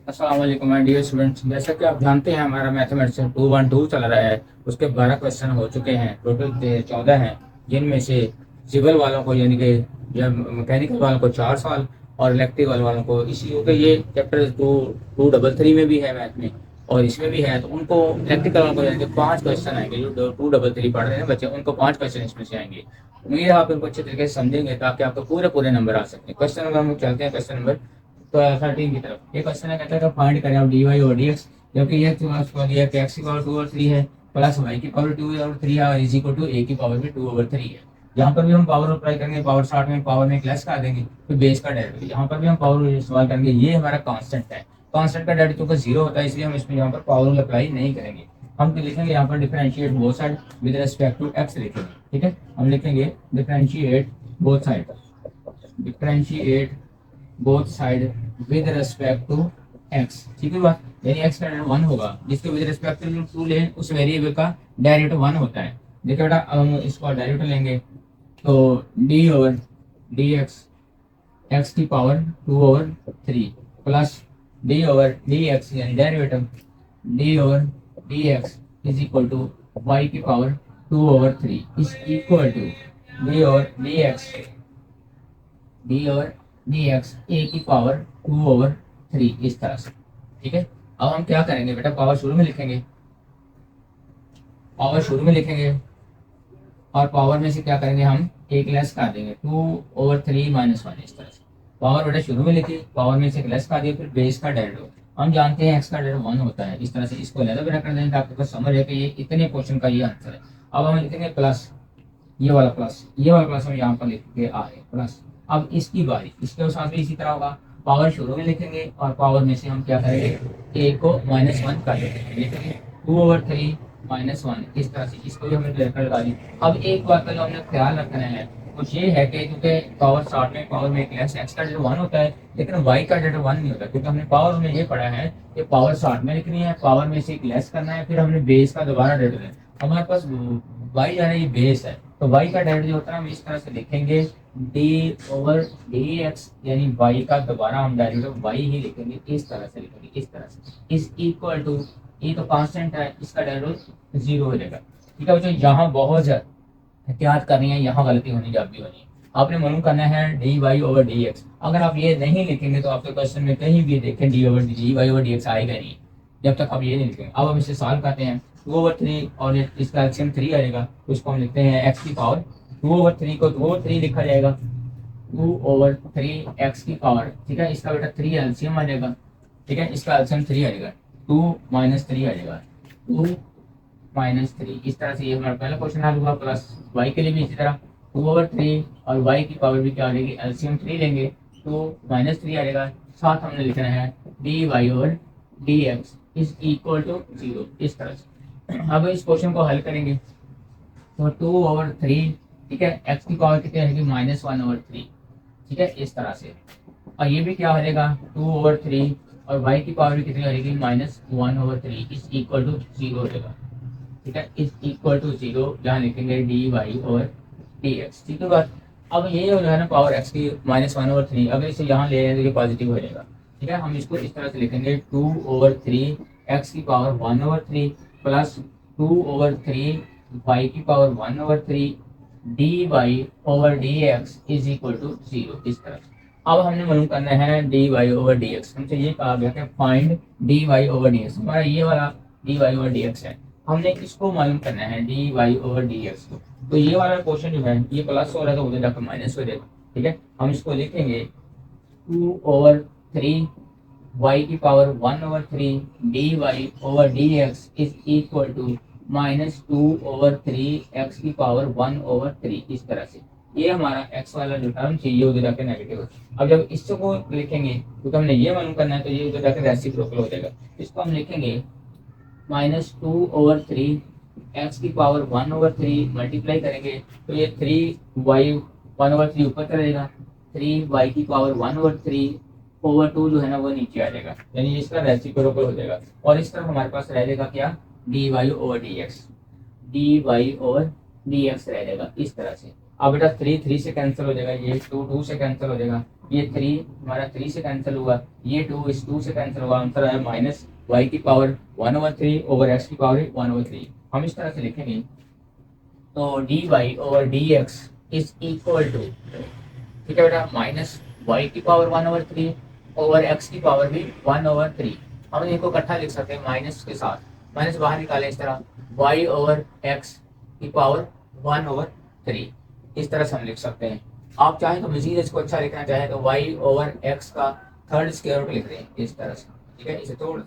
अस्सलाम वालेकुम my dear students. जैसा कि आप जानते हैं हमारा मैथमेटिक्स 212 चल रहा है। उसके 12 क्वेश्चन हो चुके हैं, टोटल 14 हैं, जिनमें से सिविल वालों को यानी कि या मैकेनिकल वालों को 4 साल और इलेक्ट्रिकल वालों को इसी क्योंकि ये चैप्टर टू डबल थ्री में भी है मैथ में और इसमें भी है, तो उनको इलेक्ट्रिकल वालों को यानी कि 5 क्वेश्चन आएंगे। जो टू डबल थ्री पढ़ रहे हैं बच्चे उनको 5 क्वेश्चन इसमें से आएंगे। उम्मीद है आप इनको अच्छे तरीके से समझेंगे ताकि आपको पूरे पूरे नंबर आ सकें। क्वेश्चन नंबर हम चलते हैं क्वेश्चन नंबर तो 13 की तरफ। एक क्वेश्चन है, कहता है फाइंड करें आप डी वाई और डी एक्स, जबकि ये उसको दिया कि एक्स की पावर 2/3 है प्लस वाई की पावर 2/3 है और इज इक्वल टू ए की पावर भी 2/3 है। यहाँ पर भी हम पावर अप्लाई करेंगे, पावर स्टार्ट में पावर में क्लास कर देंगे, फिर बेस का डेरिवेटिव यहाँ पर भी हम पावर इस्तेमाल करेंगे। ये हमारा कांस्टेंट है, कांस्टेंट का डेरिवेटिव का 0 होता है, इसलिए हम इसमें यहाँ पर पावर अप्लाई नहीं करेंगे। हम तो लिखेंगे यहाँ पर differentiate both side with respect to X लिखेंगे। ठीक है, हम लिखेंगे differentiate both side, differentiate both side with respect to X. ठीक है बात, यानी एक्स का डेरिवेटिव 1 होगा, जिसके विद रिस्पेक्ट टू ले उस वेरिएबल का डेरिवेटिव 1 होता है। देखिए बेटा, हम इसका डेरिवेटिव लेंगे तो d over D x, x की power 2/3 plus d over D x यानी derivative d over D x is equal to y की power 2/3 is equal to d over D x, d over D x a की power 2/3 इस तरह से। ठीक है, अब हम क्या करेंगे बेटा, पावर शुरू में लिखेंगे, पावर शुरू में लिखेंगे और पावर में से क्या करेंगे, हम एक लेस कर देंगे 2/3 माइनस 1 इस तरह से। पावर बेटा शुरू में लिखी, पावर में से एक लेस कर दिया, फिर बेस का डेरिवेटिव हम जानते हैं एक्स का डेरिवेटिव 1 होता है। इस तरह से इसको अलग बेटा कर देंगे ताकि आपको समझ है कि ये इतने क्वेश्चन का ये आंसर है। अब हम लिखेंगे प्लस, ये वाला प्लस, ये वाला प्लस हम यहाँ पर लिख के आ रहे प्लस। अब इसकी बारी, इसके साथ भी इसी तरह होगा, पावर शुरू में लिखेंगे और पावर में से हम क्या करेंगे, ए को -1 कर देंगे, लिखेंगे 2/3 -1 इस तरह से। इसको भी हमने लेकर लगा दी। अब एक बात का जो हमने ख्याल रखना है कुछ ये है कि क्योंकि पावर स्टार्ट में पावर में क्लास एक्स का डेरिवेटिव 1 होता है, लेकिन वाई का डेरिवेटिव 1 नहीं होता, क्योंकि हमने पावर में ये पढ़ा है कि पावर स्टार्ट में लिखनी है, पावर में से एक लेस करना है, फिर हमने बेस का दोबारा डेरिवेटिव है। हमारे पास वाई जो है ये बेस है, तो वाई का डेरिवेटिव होता है हम इस तरह से लिखेंगे डी ओवर डी एक्स, यानी वाई का दोबारा हम डेरिवेटिव वाई ही लिखेंगे, इस तरह से लिखेंगे, इस तरह से। इज इक्वल टू, ये तो कांस्टेंट है, इसका डेरिवेटिव 0 हो जाएगा। ठीक है बच्चों, यहाँ बहुत एहतियात करनी है, यहाँ गलती होनी जब भी होनी है। आपने मालूम करना है D Y over D X. अगर आप ये नहीं लिखेंगे तो आपके क्वेश्चन में कहीं भी देखें D over D Y over D X आएगा नहीं, जब तक आप ये नहीं लिखेंगे। अब हम इसे सॉल्व करते हैं, 2/3 और इसका एलसीएम 3 आएगा, तो इसको हम लिखते हैं एक्स की पावर 2/3 को 2/3 लिखा जाएगा, 2/3 एक्स की पावर। ठीक है, इसका बेटा 3 एलसीएम आ जाएगा। ठीक है, इसका एलसीएम 3 आ जाएगा, 2 - 3 आ जाएगा, 2 - 3 इस तरह से। ये हमारा पहला क्वेश्चन हल हुआ। प्लस वाई के लिए भी इसी तरह 2/3 और वाई की पावर भी क्या आ जाएगी, एलसीएम 3 लेंगे तो -3 आ जाएगा। साथ हमने लिखना है D Y over D x is equal to 0 इस तरह से। अब इस क्वेश्चन को हल करेंगे तो 2/3, ठीक है, एक्स की पावर कितनी रहेगी, -1/3। ठीक है, इस तरह से। और ये भी क्या हो जाएगा 2/3 और वाई की पावर भी कितनी रहेगी, -1/3 इज इक्वल टू 0 हो जाएगा। ठीक है, इज इक्वल टू 0 जहाँ लिखेंगे D Y over D X. ठीक है बात। अब ये जो है ना पावर एक्स की -1/3, अगर इसे यहाँ ले तो ये पॉजिटिव हो जाएगा। ठीक है, हम इसको इस तरह से लिखेंगे 2/3 एक्स की पावर 1/3 प्लस 2/3 वाई की power 1/3 D Y over D x is equal to 0 इस तरह से। अब हमने मालूम करना है D Y over D X. हमसे ये कहा गया कि find D Y over D X. हमारा ये वाला D Y over D X है, हमने इसको मालूम करना है D Y over D X को। तो ये वाला क्वेश्चन जो है ये प्लस हो रहा है तो उधर जाकर माइनस हो जाएगा। ठीक है, हम इसको लिखेंगे 2/3 वाई की power 1/3 D Y over D x is equal to -2/3 X की पावर 1/3 इस तरह से। ये हमारा एक्स वाला जो टर्म चाहिए उधर जाकर नेगेटिव है। अब जब इसको लिखेंगे क्योंकि हमने ये मालूम करना है तो ये उधर जाकर रेसिप्रोकल हो जाएगा। इसको हम लिखेंगे -2/3 एक्स की पावर 1/3 मल्टीप्लाई करेंगे तो ये 3y 1/3 ऊपर चला जाएगा, 3y की पावर 1/3/2 जो है ना वो नीचे आ जाएगा, यानी इसका रेसिप्रोकल हो जाएगा। और इस तरफ हमारे पास रह जाएगा क्या, dy over dx, dy over dx रह जाएगा इस तरह से। अब बेटा 3 3 से कैंसिल हो जाएगा, ये 2 2 से कैंसिल हो जाएगा, ये 3 हमारा 3 से कैंसिल हुआ, ये 2 इस 2 से कैंसिल हुआ, आंसर आया माइनस वाई की पावर 1/3 ओवर एक्स की पावर 1/3। हम इस तरह से लिखेंगे तो D Y over D x is equal to, ठीक है बेटा, माइनस वाई की पावर 1/3 ओवर एक्स की पावर भी 1/3। हम इनको इकट्ठा लिख सकते हैं माइनस के साथ, माइनस बाहर निकालें इस तरह, वाई ओवर एक्स की पावर 1/3 इस तरह से हम लिख सकते हैं। आप चाहें तो मजीद इसको अच्छा लिखना चाहें तो वाई ओवर एक्स का थर्ड स्क्वायर रूट लिख दें इस तरह से, ठीक है, इसे तोड़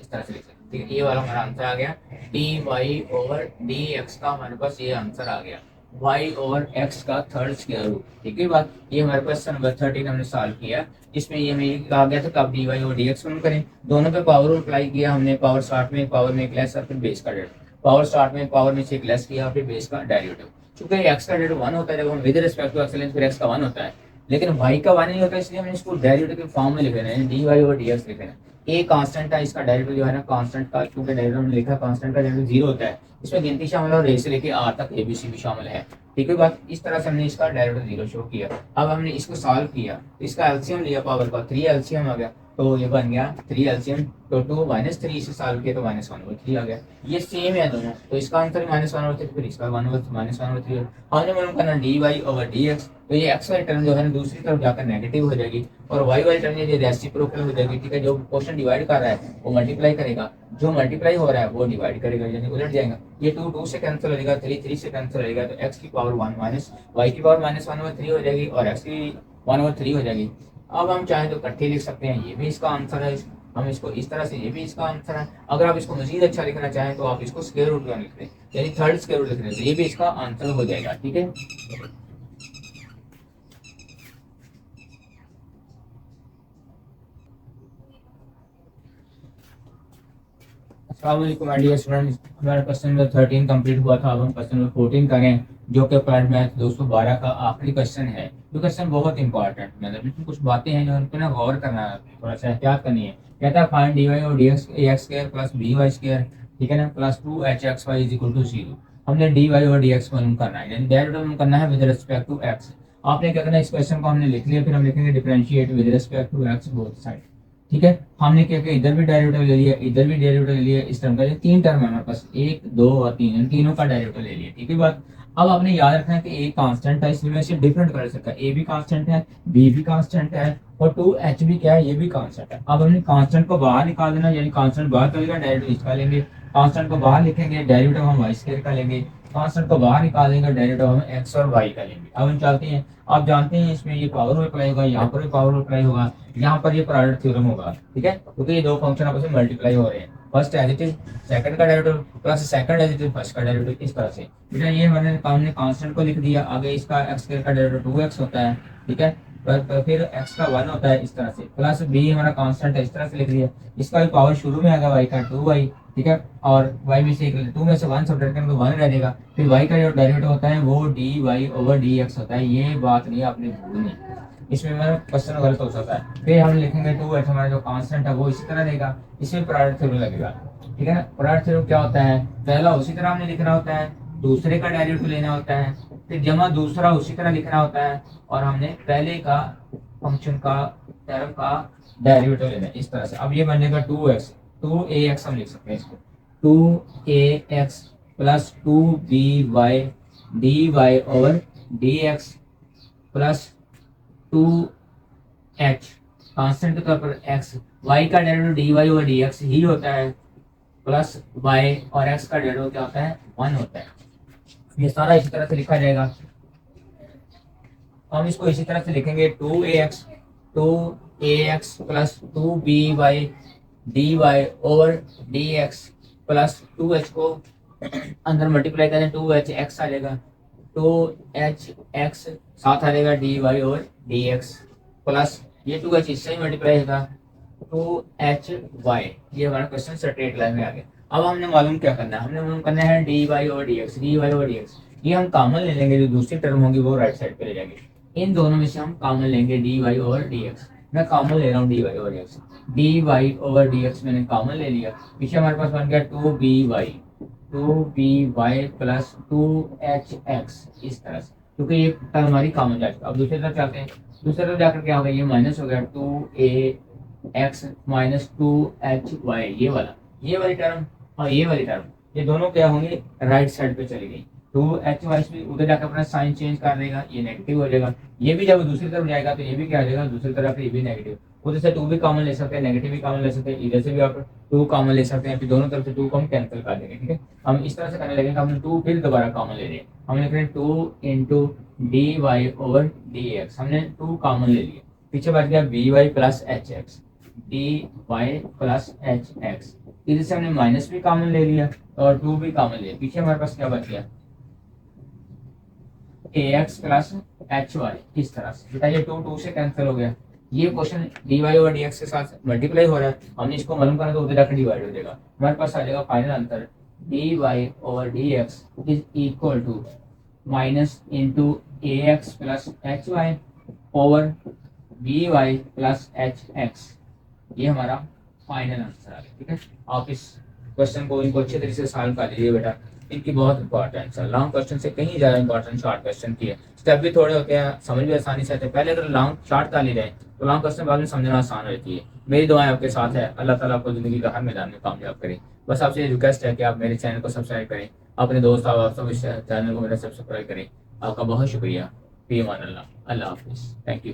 इस तरह से लिख सकते हैं, ठीक है। ये वाला हमारा आंसर आ गया, D Y over D X का हमारे पास ये आंसर आ गया, y ओवर x का थर्ड स्क्वायर रूट, ठीक है बात। ये हमारे क्वेश्चन नंबर 13 हमने सॉल्व किया। इसमें ये हमें कहा गया था कब dy और dx हम करें, दोनों पे पावर अप्लाई किया हमने, पावर स्टार्ट में पावर में एक लेस और फिर बेस का डेरिवेटिव, पावर स्टार्ट में पावर में से एक लेस किया फिर बेस का डेरिवेटिव। चूंकि x का डेरिवेटिव 1 होता है जब हम विद रिस्पेक्ट टू एक्स फिर x का 1 होता है, लेकिन y का 1 नहीं होता, इसलिए हमने इसको डेरिवेटिव के फॉर्म में लिख रहे हैं, dy और dx लिख रहे हैं। ए कांस्टेंट है, इसका डेरिवेटिव जो है ना कांस्टेंट का, क्योंकि डेरिवेटिव में लिखा कांस्टेंट का डेरिवेटिव 0 होता है, इसमें गिनती शामिल है और ए से लेके आर तक एबीसी भी शामिल है, ठीक है बात। इस तरह से हमने इसका डेरिवेटिव 0 शो किया। अब हमने इसको सॉल्व किया, इसका एलसीएम लिया पावर का, 3 एलसीएम आ गया, तो ये बन गया 3 एलसीएम, तो 2 - 3 से सॉल्व किया तो -1/3 आ गया। ये सेम है दोनों, तो इसका आंसर -1/3 फिर इसका -1/3। हमने मालूम करना D Y over D X, तो ये एक्स वाली टर्म जो है ना दूसरी तरफ जाकर नेगेटिव हो जाएगी और वाई वाली टर्म ये रेसिप्रोकल हो जाएगी, ठीक है। जो क्वेश्चन डिवाइड कर रहा है वो मल्टीप्लाई करेगा, जो मल्टीप्लाई हो रहा है वो डिवाइड करेगा, यानी उलट जाएगा। ये 2 2 से कैंसिल हो जाएगा, 3 3 से कैंसिल हो जाएगा, तो x की पावर 1 माइनस वाई की पावर -1/3 हो जाएगी और x की 1/3 हो जाएगी। अब हम चाहें तो इकट्ठे लिख सकते हैं, ये भी इसका आंसर है, हम इसको इस तरह से, ये भी इसका आंसर है। अगर आप इसको मजीद अच्छा लिखना चाहें तो आप इसको स्क्वायर रूट में लिख दें, यानी थर्ड स्क्वायर रूट लिख दें, तो ये भी इसका आंसर हो जाएगा, ठीक है। हमारा क्वेश्चन नंबर 13 कंप्लीट हुआ था। अब हम क्वेश्चन नंबर 14 करें, जो कि पार्ट मैथ 212 का आखिरी क्वेश्चन है। जो क्वेश्चन बहुत इंपॉर्टेंट, मतलब इसमें कुछ बातें हैं जो उन पर ना गौर करना है, थोड़ा सा एहतियात करनी है। कहता है फाइंड डी वाई और D x X square plus B Y square, ठीक है ना, plus 2h(x, y) is equal to 0। हमने डी वाई और डी एक्स मालूम करना है, यानी डेरिवेटिव मालूम करना है विद रिस्पेक्ट टू एक्स। आपने क्या करना है, इस क्वेश्चन को हमने लिख लिया, फिर हम लिखेंगे differentiate with respect to X both side, ठीक है। हमने क्या किया, इधर भी डेरिवेटिव ले लिया, इधर भी डेरिवेटिव ले लिया, इस टर्म का, 3 टर्म है हमारे पास, 1 2 और 3, इन तीनों का डेरिवेटिव ले लिया, ठीक है बात। अब आपने याद रखना है कि ए कांस्टेंट है, इसलिए मैं इसे डिफरेंट कर सकता, ए भी कांस्टेंट है, बी भी कांस्टेंट है और 2h भी क्या है, ये भी कांस्टेंट है। अब हमने कांस्टेंट को बाहर निकाल देना, यानी कांस्टेंट बाहर करेगा, डेरिवेटिव इसका लेंगे, कांस्टेंट को बाहर लिखेंगे, डेरिवेटिव हम y स्क्वायर का लेंगे, कांस्टेंट को बाहर निकाल देंगे, डेरिवेटिव हम x और y का लेंगे। अब हम चलते हैं, आप जानते हैं इसमें ये पावर अप्लाई होगा, यहाँ पर भी पावर अप्लाई होगा, यहाँ पर ये प्रोडक्ट थ्योरम होगा, ठीक है, क्योंकि ये दो फंक्शन आपस में मल्टीप्लाई हो रहे हैं। First as it is second का derivative plus second as it is first का डेरिवेटिव, इस तरह से बेटा ये हमने कांस्टेंट को लिख दिया, आगे इसका x स्क्वायर का डेरिवेटिव 2x होता है, ठीक है, फिर x का 1 होता है, इस तरह से, प्लस b हमारा कांस्टेंट है, इस तरह से लिख दिया। इसका भी पावर शुरू में आएगा y का 2y, ठीक है, और y में से 2 में से 1 सब्ट्रैक्ट करेंगे तो 1 रह जाएगा। फिर y का जो डेरिवेटिव होता है वो dy ओवर dx होता है, ये बात नहीं आपने भूलनी, इसमें मेरा क्वेश्चन गलत हो सकता है। फिर हम लिखेंगे 2h, हमारा जो कांस्टेंट है वो इसी तरह देगा, इसमें प्रोडक्ट थ्योरम लगेगा, ठीक है ना। प्रोडक्ट थ्योरम क्या होता है, पहला उसी तरह हमने लिखना होता है, दूसरे का डेरिवेटिव लेना होता है, फिर जमा दूसरा उसी तरह लिखना होता है, और हमने पहले का फंक्शन का टर्म का डेरिवेटिव लेना है, इस तरह से। अब ये बनेगा 2x, 2ax हम लिख सकते हैं इसको, 2ax plus 2by dy over dx plus 2h constant के तौर पर x, y का डेरिवेटिव dy ओवर dx ही होता है, प्लस y और x का डेरिवेटिव क्या होता है, 1 होता है। ये सारा इसी तरह से लिखा जाएगा, हम इसको इसी तरह से लिखेंगे 2ax plus 2by dy over dx plus 2h को अंदर मल्टीप्लाई करें, 2hx आ जाएगा, 2hx साथ आ जाएगा dy ओवर dx प्लस ये 2h इससे ही मल्टीप्लाई होगा 2hy। ये हमारा क्वेश्चन स्ट्रेट लाइन में आ गया। अब हमने मालूम क्या करना है, हमने मालूम करना है dy ओवर dx, ये हम कॉमन ले लेंगे, जो दूसरी टर्म होगी वो राइट साइड पे ले जाएंगे, इन दोनों में से हम कॉमन लेंगे dy ओवर dx। मैं कॉमन ले रहा हूँ dy over dx, dy over dx मैंने कॉमन ले लिया, पीछे हमारे पास बन गया 2by प्लस 2hx, इस तरह से क्योंकि ये टर्म हमारी कॉमन जा चुकी है। अब दूसरी तरफ चलते हैं, दूसरी तरफ जाकर क्या होगा, ये माइनस हो गया 2ax माइनस 2hy, ये वाली टर्म और ये वाली टर्म, ये दोनों क्या होंगे, राइट साइड पे चली गई। 2hy भी उधर जाकर अपना साइन चेंज कर देगा, ये नेगेटिव हो जाएगा। ये भी जब दूसरी तरफ जाएगा तो ये भी क्या हो जाएगा, दूसरी तरफ ये भी नेगेटिव। उधर से 2 भी कॉमन ले सकते हैं, नेगेटिव भी कॉमन ले सकते हैं, इधर से भी आप 2 कॉमन ले सकते हैं, फिर दोनों तरफ से 2 को हम कैंसिल कर देंगे। ठीक है, हम इस तरह से करने लगेंगे, हमने 2 फिर दोबारा कॉमन ले लिया, हम लिख रहे हैं 2 into D Y over D X, हमने 2 कॉमन ले लिया, पीछे बच गया B Y plus H X, D Y plus H X. इधर से हमने माइनस भी कॉमन ले लिया और 2 भी कॉमन लिया, पीछे हमारे पास क्या बच गया, ए एक्स प्लस एच वाई। इस तरह से बेटा ये 2 से कैंसिल हो गया। ये question D Y over D X के साथ मल्टीप्लाई हो रहा है, हमने इसको मालूम करना तो उधर जाकर डिवाइड हो जाएगा, हमारे पास आ जाएगा final answer D Y over D x is equal to minus into A X plus H Y over B Y plus H X. ये हमारा फाइनल आंसर आ गया। ठीक है, आप इस क्वेश्चन को इनको अच्छे तरीके से सॉल्व कर लीजिए बेटा, इनकी बहुत इंपॉर्टेंस है। लॉन्ग क्वेश्चन से कहीं ज़्यादा इंपॉर्टेंट शॉर्ट क्वेश्चन की है, स्टेप भी थोड़े होते हैं, समझ भी आसानी से आते हैं। पहले अगर लॉन्ग शॉर्ट कर ली जाए तो लॉन्ग क्वेश्चन बाद में समझना आसान रहती है। मेरी दुआएं आपके साथ है, अल्लाह ताला आपको ज़िंदगी का हर मैदान में कामयाब करे। बस आपसे रिक्वेस्ट है कि आप मेरे चैनल को सब्सक्राइब करें, अपने दोस्त आप सब इस चैनल को मेरा सब्सक्राइब करें। आपका बहुत शुक्रिया। फी अमान अल्लाह, अल्लाह हाफिज़, थैंक यू।